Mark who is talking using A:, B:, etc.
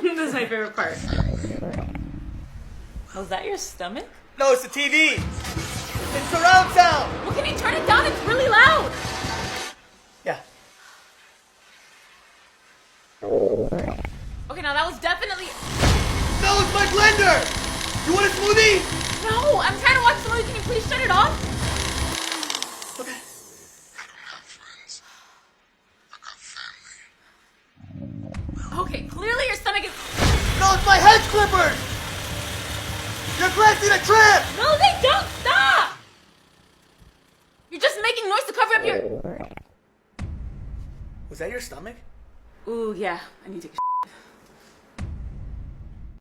A: This is my favorite part. Was that your stomach?
B: No, it's the TV. It's surround sound.
A: Well, can you turn it down? It's really loud.
B: Yeah.
A: Okay, now that was definitely...
B: No, it's my blender. You want a smoothie?
A: No, I'm trying to watch the movie. Can you please shut it off?
B: Okay.
C: I don't have friends. I got family.
A: Okay, clearly your stomach is...
B: No, it's my hedge clippers. Your plants need a trim.
A: No, they don't. Stop. You're just making noise to cover up your...
B: Was that your stomach?
A: Ooh, yeah. I need to take a